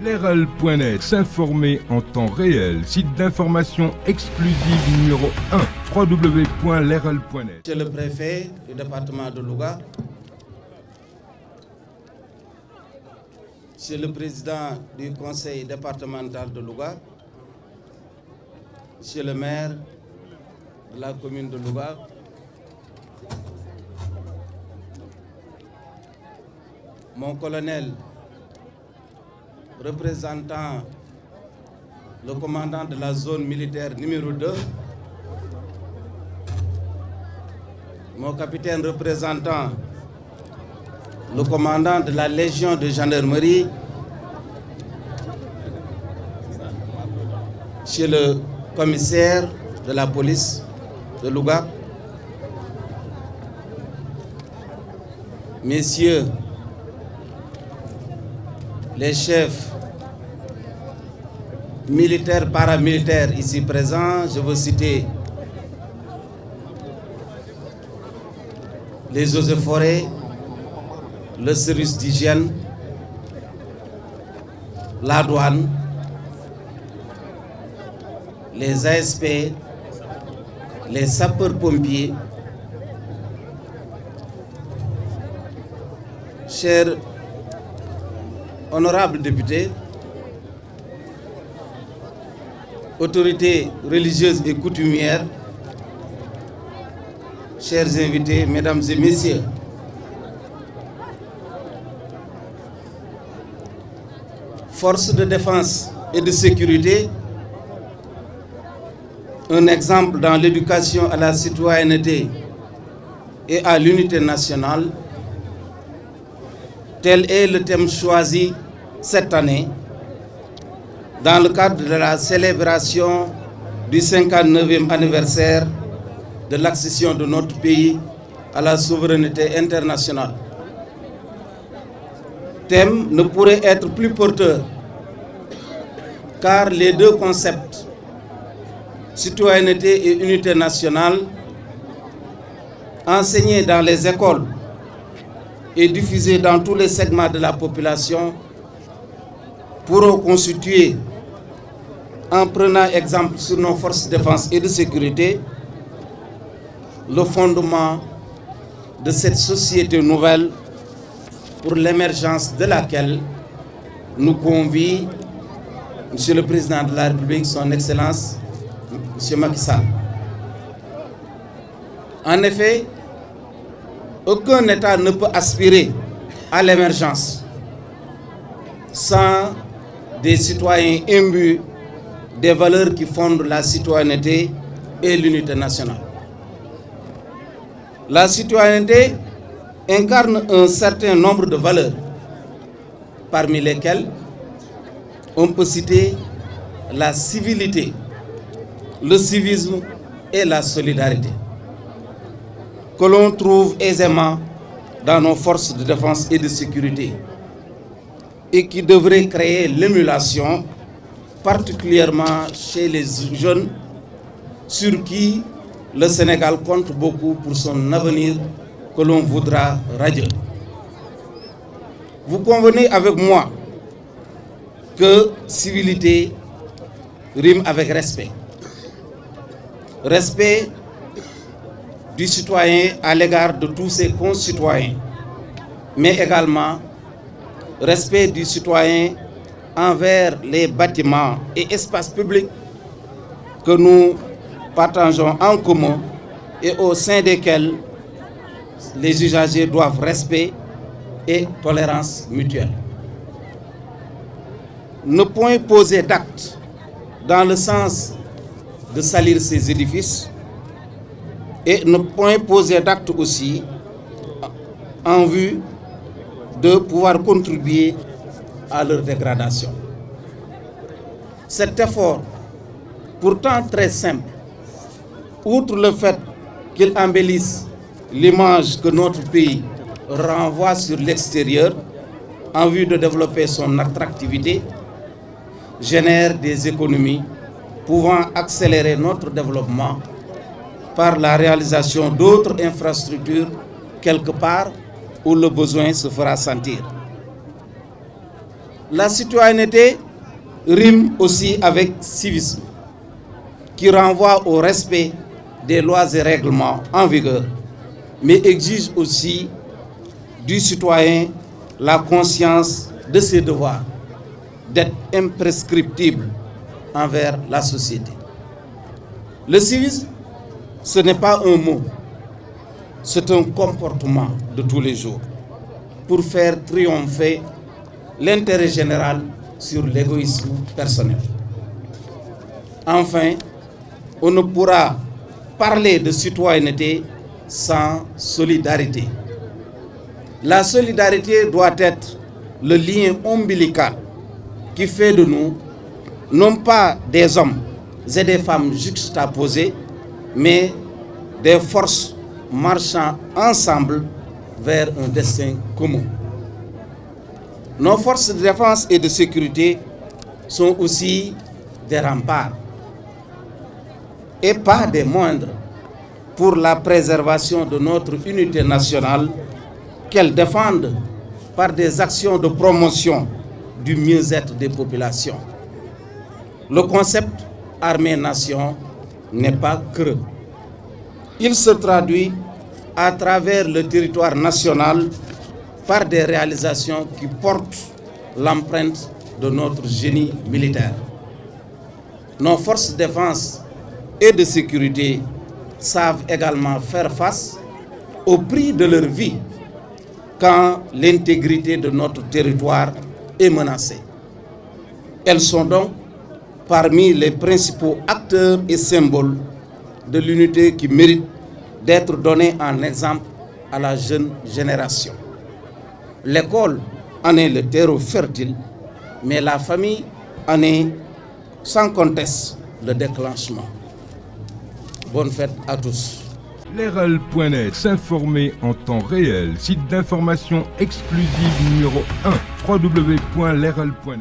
Leral.net, s'informer en temps réel. Site d'information exclusive numéro 1, www.leral.net. Monsieur le préfet du département de Louga, Monsieur le président du conseil départemental de Louga, Monsieur le maire de la commune de Louga, mon colonel représentant le commandant de la zone militaire numéro 2, mon capitaine représentant le commandant de la Légion de gendarmerie, Monsieur le commissaire de la police de Louga, Messieurs les chefs militaires, paramilitaires ici présents, je veux citer les eaux et forêts, le service d'hygiène, la douane, les ASP, les sapeurs-pompiers, chers honorables députés, autorités religieuses et coutumières, chers invités, mesdames et messieurs, forces de défense et de sécurité, un exemple dans l'éducation à la citoyenneté et à l'unité nationale, tel est le thème choisi cette année dans le cadre de la célébration du 59e anniversaire de l'accession de notre pays à la souveraineté internationale. Thème ne pourrait être plus porteur car les deux concepts, citoyenneté et unité nationale, enseignés dans les écoles et diffusés dans tous les segments de la population, pourront constituer, en prenant exemple sur nos forces de défense et de sécurité, le fondement de cette société nouvelle pour l'émergence de laquelle nous convie Monsieur le Président de la République, son Excellence, Monsieur Macky Sall. En effet, aucun État ne peut aspirer à l'émergence sans des citoyens imbus des valeurs qui fondent la citoyenneté et l'unité nationale. La citoyenneté incarne un certain nombre de valeurs, parmi lesquelles on peut citer la civilité, le civisme et la solidarité, que l'on trouve aisément dans nos forces de défense et de sécurité, et qui devrait créer l'émulation, particulièrement chez les jeunes, sur qui le Sénégal compte beaucoup pour son avenir que l'on voudra radieux. Vous convenez avec moi que civilité rime avec respect. Respect du citoyen à l'égard de tous ses concitoyens, mais également respect du citoyen envers les bâtiments et espaces publics que nous partageons en commun et au sein desquels les usagers doivent respect et tolérance mutuelle. Ne point poser d'acte dans le sens de salir ces édifices et ne point poser d'acte aussi en vue de pouvoir contribuer à leur dégradation. Cet effort, pourtant très simple, outre le fait qu'il embellisse l'image que notre pays renvoie sur l'extérieur en vue de développer son attractivité, génère des économies pouvant accélérer notre développement par la réalisation d'autres infrastructures quelque part où le besoin se fera sentir. La citoyenneté rime aussi avec civisme, qui renvoie au respect des lois et règlements en vigueur, mais exige aussi du citoyen la conscience de ses devoirs, d'être imprescriptible envers la société. Le civisme, ce n'est pas un mot, c'est un comportement de tous les jours pour faire triompher l'intérêt général sur l'égoïsme personnel. Enfin, on ne pourra parler de citoyenneté sans solidarité. La solidarité doit être le lien ombilical qui fait de nous non pas des hommes et des femmes juxtaposés, mais des forces marchant ensemble vers un destin commun. Nos forces de défense et de sécurité sont aussi des remparts, et pas des moindres, pour la préservation de notre unité nationale qu'elles défendent par des actions de promotion du mieux-être des populations. Le concept armée-nation n'est pas creux. Il se traduit à travers le territoire national par des réalisations qui portent l'empreinte de notre génie militaire. Nos forces de défense et de sécurité savent également faire face au prix de leur vie quand l'intégrité de notre territoire est menacée. Elles sont donc parmi les principaux acteurs et symboles de l'unité qui mérite d'être donnée en exemple à la jeune génération. L'école en est le terreau fertile, mais la famille en est sans conteste le déclenchement. Bonne fête à tous. Leral.net, s'informer en temps réel, site d'information exclusive numéro 1, www.leral.net.